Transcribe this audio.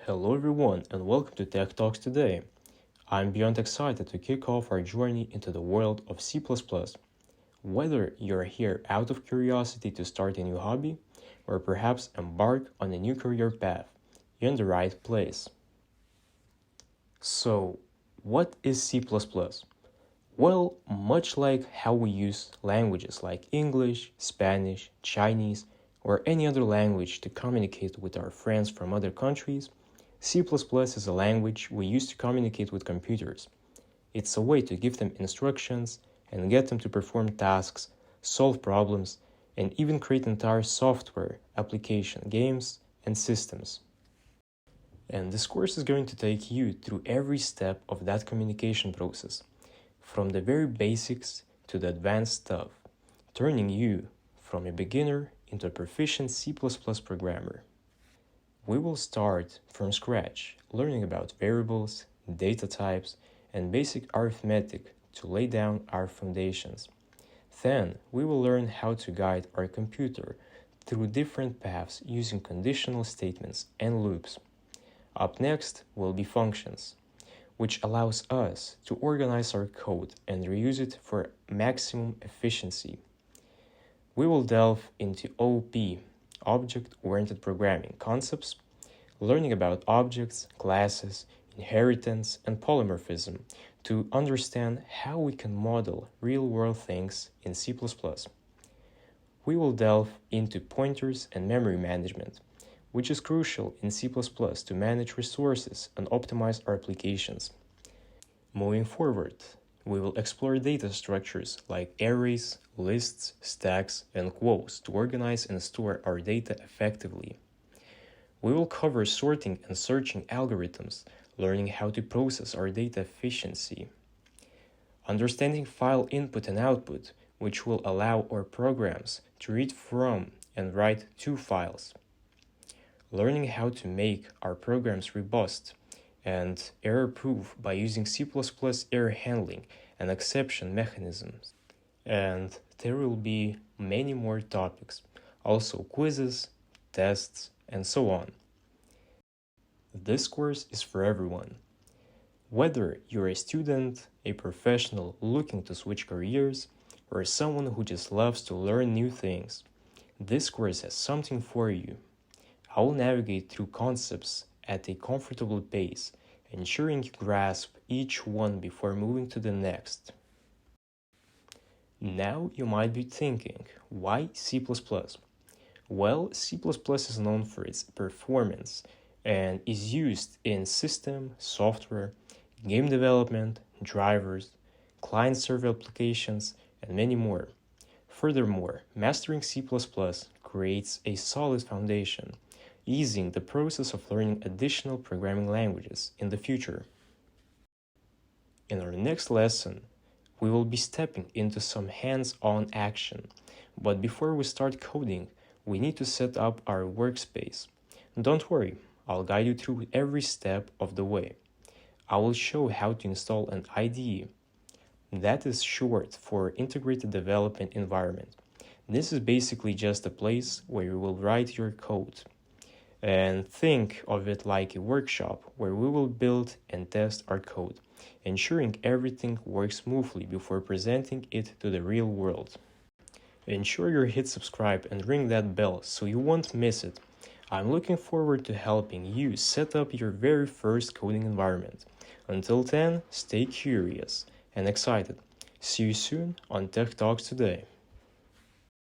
Hello everyone and welcome to TechTalks today. I'm beyond excited to kick off our journey into the world of C++. Whether you're here out of curiosity to start a new hobby or perhaps embark on a new career path, you're in the right place. So, what is C++? Well, much like how we use languages like English, Spanish, Chinese, or any other language to communicate with our friends from other countries, C++ is a language we use to communicate with computers. It's a way to give them instructions and get them to perform tasks, solve problems, and even create entire software, application, games, and systems. And this course is going to take you through every step of that communication process, from the very basics to the advanced stuff, turning you from a beginner into a proficient C++ programmer. We will start from scratch, learning about variables, data types, and basic arithmetic to lay down our foundations. Then, we will learn how to guide our computer through different paths using conditional statements and loops. Up next will be functions, which allows us to organize our code and reuse it for maximum efficiency. We will delve into OOP, object-oriented programming concepts, learning about objects, classes, inheritance, and polymorphism to understand how we can model real-world things in C++. We will delve into pointers and memory management, which is crucial in C++ to manage resources and optimize our applications. Moving forward, we will explore data structures like arrays, lists, stacks, and queues to organize and store our data effectively. We will cover sorting and searching algorithms, learning how to process our data efficiency. Understanding file input and output, which will allow our programs to read from and write to files. Learning how to make our programs robust and error-proof by using C++ error handling and exception mechanisms. And there will be many more topics, also quizzes, tests, and so on. This course is for everyone. Whether you're a student, a professional looking to switch careers, or someone who just loves to learn new things, this course has something for you. I will navigate through concepts at a comfortable pace, ensuring you grasp each one before moving to the next. Now you might be thinking, why C++? Well, C++ is known for its performance and is used in system, software, game development, drivers, client-server applications, and many more. Furthermore, mastering C++ creates a solid foundation, easing the process of learning additional programming languages in the future. In our next lesson, we will be stepping into some hands-on action, but before we start coding, we need to set up our workspace. Don't worry, I'll guide you through every step of the way. I will show how to install an IDE. That is short for Integrated Development Environment. This is basically just a place where you will write your code. And think of it like a workshop where we will build and test our code, ensuring everything works smoothly before presenting it to the real world. Ensure you hit subscribe and ring that bell so you won't miss it. I'm looking forward to helping you set up your very first coding environment. Until then, stay curious and excited. See you soon on Tech Talks today.